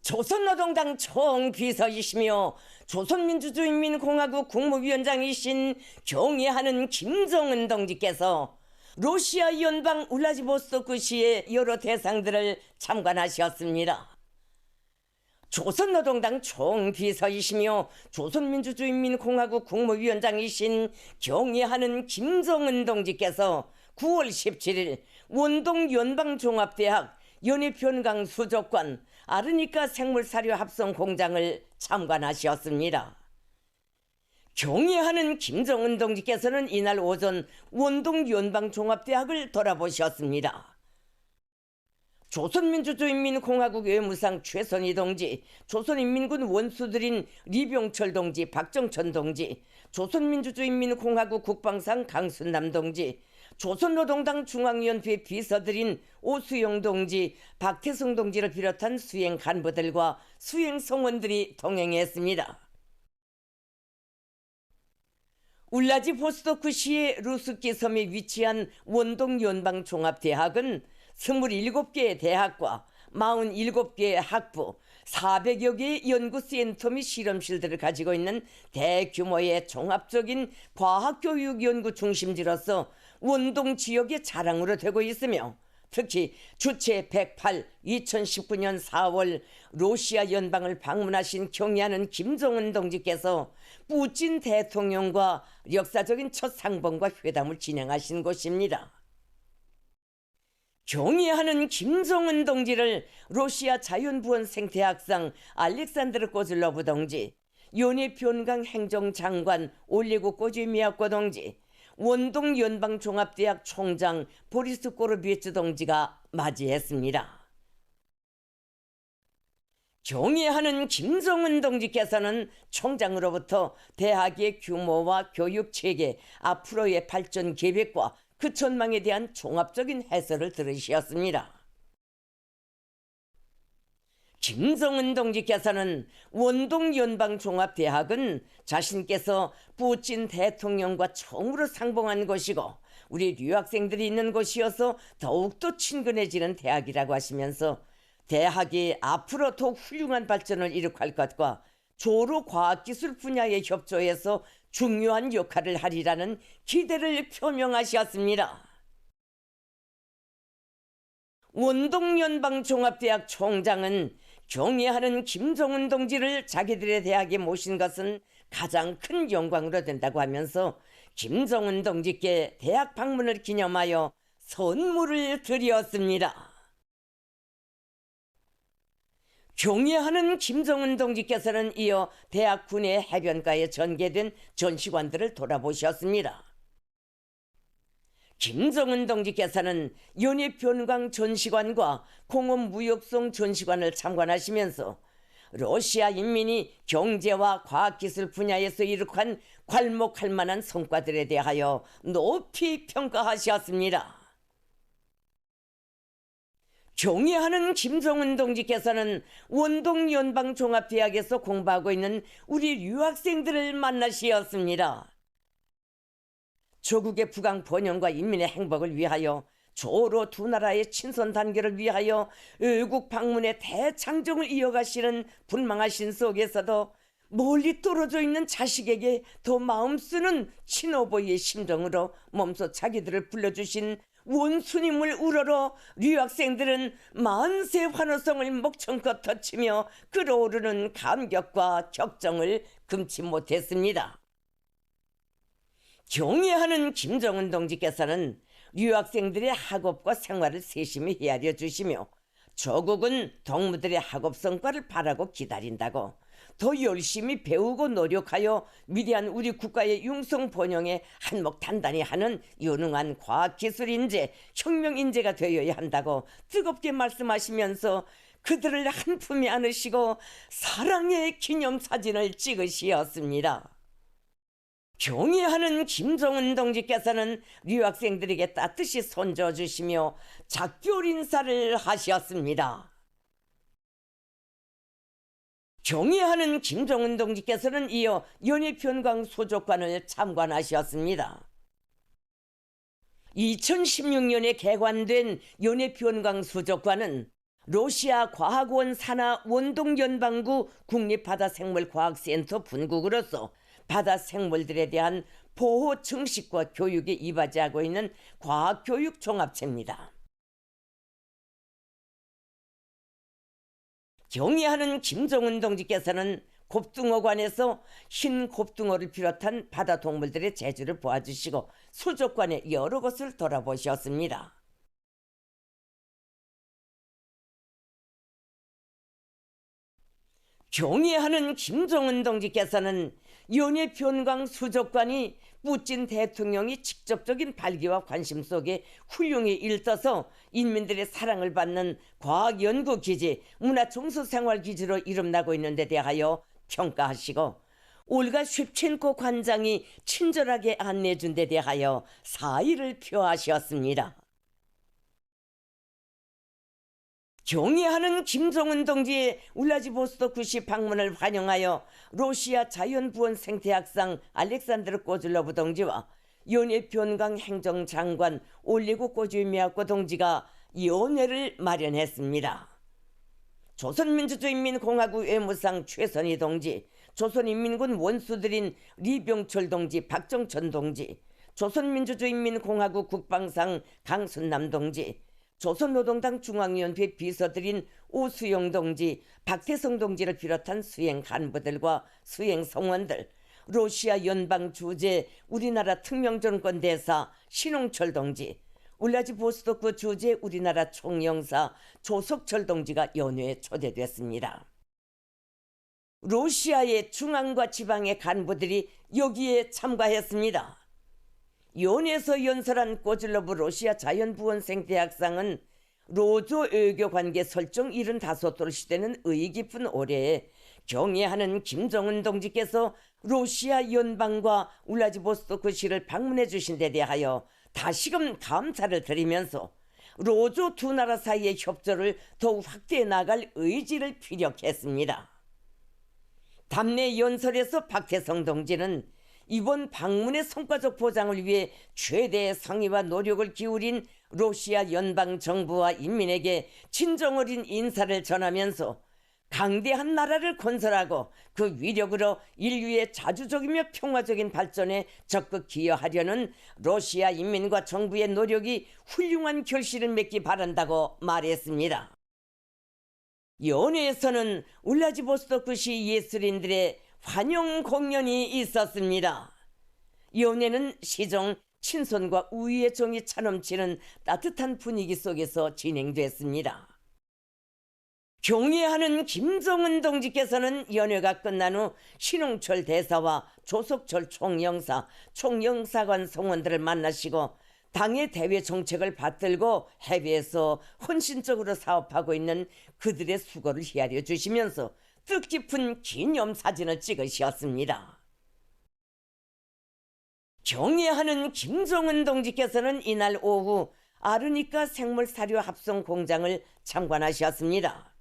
조선노동당 총비서이시며 조선민주주의인민공화국 국무위원장이신 경애하는 김정은 동지께서 러시아 연방 울라디보스토크시의 여러 대상들을 참관하셨습니다. 조선노동당 총비서이시며 조선민주주의인민공화국 국무위원장이신 경애하는 김정은 동지께서 9월 17일 원동 연방종합대학 연희변강 수족관 아르니카 생물사료합성공장을 참관하셨습니다. 경애하는 김정은 동지께서는 이날 오전 원동 연방종합대학을 돌아보셨습니다. 조선민주주의인민공화국 외무상 최선희 동지, 조선인민군 원수들인 리병철 동지, 박정천 동지, 조선민주주의인민공화국 국방상 강순남 동지, 조선노동당 중앙위원회 비서들인 오수영 동지, 박태승 동지를 비롯한 수행 간부들과 수행 성원들이 동행했습니다. 울라디보스토크시의 루스키 섬에 위치한 원동 연방종합대학은 27개의 대학과 47개의 학부, 400여 개의 연구센터 및 실험실들을 가지고 있는 대규모의 종합적인 과학교육 연구 중심지로서 원동 지역의 자랑으로 되고 있으며 특히 주체 108 2019년 4월 러시아 연방을 방문하신 경애하는 김정은 동지께서 푸틴 대통령과 역사적인 첫 상봉과 회담을 진행하신 곳입니다. 경애하는 김정은 동지를 러시아 자연부원 생태학상 알렉산드르 꼬즐로브 동지, 연해변강 행정장관 올레구 꼬즈미아코 동지, 원동 연방종합대학 총장 보리스 꼬르비에츠 동지가 맞이했습니다. 경애하는 김정은 동지께서는 총장으로부터 대학의 규모와 교육체계, 앞으로의 발전 계획과 그 전망에 대한 종합적인 해설을 들으셨습니다. 김정은 동지께서는 원동 연방종합대학은 자신께서 푸틴 대통령과 처음으로 상봉한 곳이고 우리 유학생들이 있는 곳이어서 더욱더 친근해지는 대학이라고 하시면서 대학이 앞으로 더욱 훌륭한 발전을 이룩할 것과 조로 과학기술 분야에 협조해서 중요한 역할을 하리라는 기대를 표명하셨습니다. 원동 연방종합대학 총장은 경애하는 김정은 동지를 자기들의 대학에 모신 것은 가장 큰 영광으로 된다고 하면서 김정은 동지께 대학 방문을 기념하여 선물을 드렸습니다. 경애하는 김정은 동지께서는 이어 대학 군의 해변가에 전개된 전시관들을 돌아보셨습니다. 김정은 동지께서는 연해변강 전시관과 공업무역성 전시관을 참관하시면서 러시아 인민이 경제와 과학기술 분야에서 이룩한 괄목할 만한 성과들에 대하여 높이 평가하셨습니다. 경애하는 김정은 동지께서는 원동 연방종합대학에서 공부하고 있는 우리 유학생들을 만나시었습니다. 조국의 부강 번영과 인민의 행복을 위하여 조로 두 나라의 친선 단계를 위하여 외국 방문의 대창정을 이어가시는 분망하신 속에서도 멀리 떨어져 있는 자식에게 더 마음 쓰는 친어버이의 심정으로 몸소 자기들을 불러주신 원수님을 우러러 유학생들은 만세 환호성을 목청껏 터치며 끓어오르는 감격과 격정을 금치 못했습니다. 경애하는 김정은 동지께서는 유학생들의 학업과 생활을 세심히 헤아려 주시며 조국은 동무들의 학업 성과를 바라고 기다린다고 더 열심히 배우고 노력하여 위대한 우리 국가의 융성 번영에 한몫 단단히 하는 유능한 과학기술 인재, 혁명 인재가 되어야 한다고 뜨겁게 말씀하시면서 그들을 한 품에 안으시고 사랑의 기념사진을 찍으시었습니다. 경애하는 김정은 동지께서는 유학생들에게 따뜻이 손져주시며 작별 인사를 하셨습니다. 경애하는 김정은 동지께서는 이어 연해변강 수족관을 참관하셨습니다. 2016년에 개관된 연해변강 수족관은 러시아 과학원 산하 원동연방구 국립바다생물과학센터 분국으로서 바다생물들에 대한 보호 증식과 교육에 이바지하고 있는 과학교육 종합체입니다. 경의하는 김정은 동지께서는 곱등어관에서 흰 곱등어를 비롯한 바다 동물들의 재주를 보아주시고 수족관의 여러 곳을 돌아보셨습니다. 경의하는 김정은 동지께서는 연해 변강 수족관이 putin 대통령이 직접적인 발기와 관심 속에 훌륭히 일떠서 인민들의 사랑을 받는 과학연구기지, 문화종수생활기지로 이름나고 있는 데 대하여 평가하시고 올가 쉐프첸코 관장이 친절하게 안내해준 데 대하여 사의를 표하셨습니다. 경의하는 김정은 동지의 울라지보스토크시 방문을 환영하여 러시아 자연부원 생태학상 알렉산드르 꼬즐로브 동지와 연해 변강 행정장관 올리고 꼬주미아코 동지가 연회를 마련했습니다. 조선민주주의인민공화국 외무상 최선희 동지, 조선인민군 원수들인 리병철 동지, 박정천 동지, 조선민주주의인민공화국 국방상 강순남 동지, 조선노동당 중앙위원회 비서들인 오수영 동지, 박태성 동지를 비롯한 수행 간부들과 수행 성원들, 러시아 연방 주재 우리나라 특명정권 대사 신홍철 동지, 울라지보스토크 주재 우리나라 총영사 조석철 동지가 연회에 초대됐습니다. 러시아의 중앙과 지방의 간부들이 여기에 참가했습니다. 연에서 연설한 꼬즐로브 러시아 자연부원 생태학상은 로조 외교관계 설정 75돌 시대는 의의 깊은 올해에 경의하는 김정은 동지께서 러시아 연방과 울라지보스토크시를 방문해 주신 데 대하여 다시금 감사를 드리면서 로조 두 나라 사이의 협조를 더욱 확대해 나갈 의지를 피력했습니다. 답례 연설에서 박태성 동지는 이번 방문의 성과적 보장을 위해 최대의 상의와 노력을 기울인 러시아 연방정부와 인민에게 진정어린 인사를 전하면서 강대한 나라를 건설하고 그 위력으로 인류의 자주적이며 평화적인 발전에 적극 기여하려는 러시아 인민과 정부의 노력이 훌륭한 결실을 맺기 바란다고 말했습니다. 연회에서는 울라지보스토크시 예술인들의 환영 공연이 있었습니다. 연회는 시종 친손과 우위의 정이 차넘치는 따뜻한 분위기 속에서 진행됐습니다. 경의하는 김정은 동지께서는 연회가 끝난 후 신홍철 대사와 조석철 총영사, 총영사관 성원들을 만나시고 당의 대외 정책을 받들고 해외에서 헌신적으로 사업하고 있는 그들의 수고를 헤아려 주시면서 뜻깊은 기념사진을 찍으셨습니다. 경의하는 김정은 동지께서는 이날 오후 아르니카 생물사료 합성 공장을 참관하셨습니다.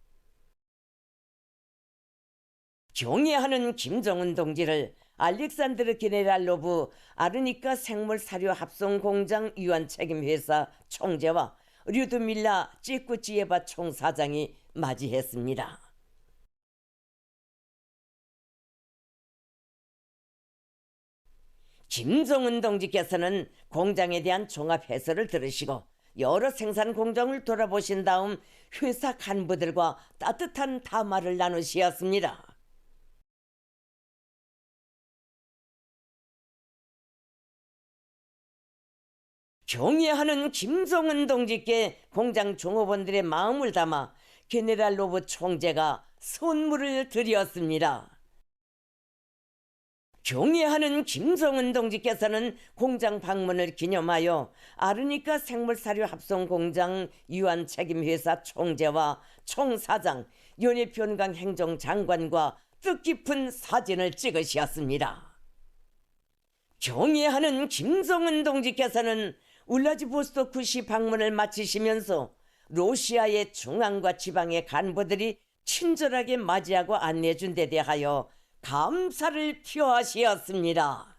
경의하는 김정은 동지를 알렉산드르 게네랄로브 아르니카 생물사료 합성 공장 유한 책임회사 총재와 류드밀라 찌꾸찌예바 총사장이 맞이했습니다. 김정은 동지께서는 공장에 대한 종합 해설을 들으시고 여러 생산 공장을 돌아보신 다음 회사 간부들과 따뜻한 담화를 나누셨습니다. 경의하는 김정은 동지께 공장 종업원들의 마음을 담아 게네랄로브 총재가 선물을 드렸습니다. 경의하는 김정은 동지께서는 공장 방문을 기념하여 아르니카 생물사료 합성공장 유한 책임회사 총재와 총사장, 연해변강 행정장관과 뜻깊은 사진을 찍으셨습니다. 경의하는 김정은 동지께서는 울라지보스토크시 방문을 마치시면서 러시아의 중앙과 지방의 간부들이 친절하게 맞이하고 안내해준 데 대하여 감사를 표하시었습니다.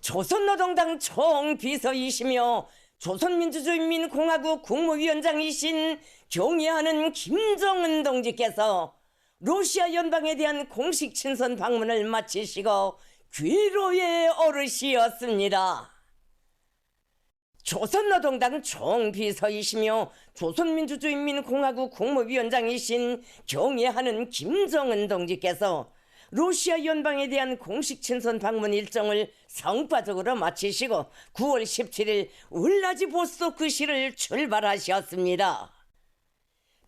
조선노동당 총비서이시며 조선민주주의인민공화국 국무위원장이신 경애하는 김정은 동지께서 러시아 연방에 대한 공식 친선 방문을 마치시고 귀로에 오르시었습니다. 조선노동당 총비서이시며 조선민주주의인민공화국 국무위원장이신 경애하는 김정은 동지께서 러시아 연방에 대한 공식 친선 방문 일정을 성과적으로 마치시고 9월 17일 울라디보스토크시를 출발하셨습니다.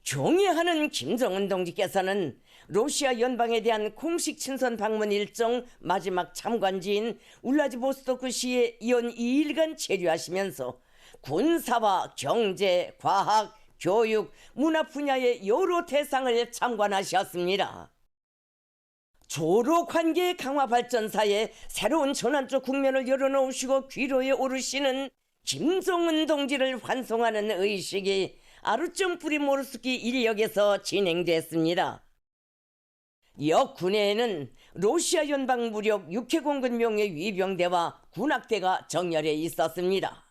경애하는 김정은 동지께서는 러시아 연방에 대한 공식 친선 방문 일정 마지막 참관지인 울라디보스토크시에 연 2일간 체류하시면서 군사와 경제, 과학, 교육, 문화 분야의 여러 대상을 참관하셨습니다. 조로관계 강화 발전사에 새로운 전환적 국면을 열어놓으시고 귀로에 오르시는 김정은 동지를 환송하는 의식이 아르점 프리모르스키 인력에서 진행됐습니다. 역 군내에는 러시아 연방 무력 6회 공군명의 위병대와 군악대가 정렬해 있었습니다.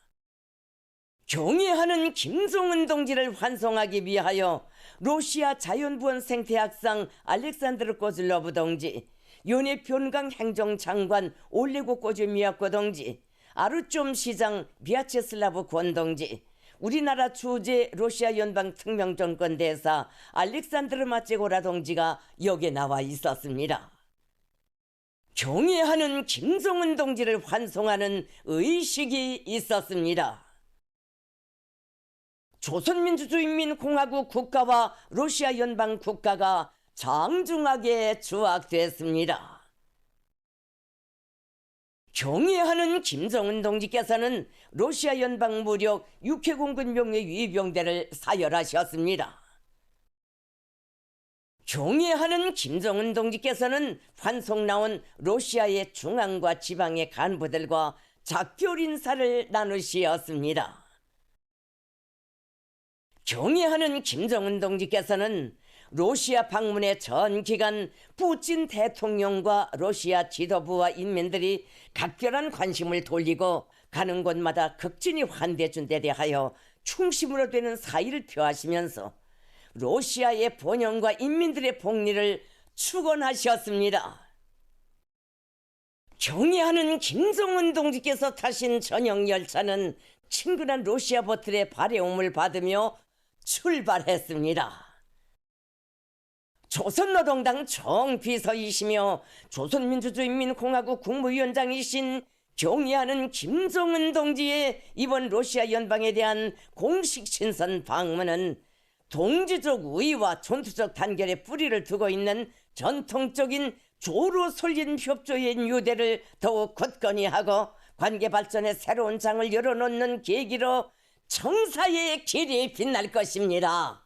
경애하는 김정은 동지를 환송하기 위하여 러시아 자연부원 생태학상 알렉산드르 꼬즐로브 동지, 연해 변강 행정장관 올레고 꼬즈미아코 동지, 아르좀 시장 비아체슬라브 권 동지, 우리나라 주재 러시아 연방 특명정권 대사 알렉산드르 마체고라 동지가 여기에 나와 있었습니다. 경애하는 김정은 동지를 환송하는 의식이 있었습니다. 조선민주주의인민공화국 국가와 러시아 연방 국가가 장중하게 조약됐습니다. 경애하는 김정은 동지께서는 러시아 연방 무력 6회 공군명의 위병대를 사열하셨습니다. 경애하는 김정은 동지께서는 환송 나온 러시아의 중앙과 지방의 간부들과 작별 인사를 나누시었습니다. 경애하는 김정은 동지께서는 러시아 방문의 전 기간 푸틴 대통령과 러시아 지도부와 인민들이 각별한 관심을 돌리고 가는 곳마다 극진히 환대해준 데 대하여 충심으로 되는 사의를 표하시면서 러시아의 번영과 인민들의 복리를 축원하셨습니다. 경애하는 김정은 동지께서 타신 전용 열차는 친근한 러시아 버틀의 발해움을 받으며 출발했습니다. 조선노동당 총비서이시며 조선민주주의인민공화국 국무위원장이신 경애하는 김정은 동지의 이번 러시아 연방에 대한 공식 친선 방문은 동지적 우위와 전투적 단결에 뿌리를 두고 있는 전통적인 조로 설린 협조의 유대를 더욱 굳건히 하고 관계 발전의 새로운 장을 열어놓는 계기로 청사의 길이 빛날 것입니다.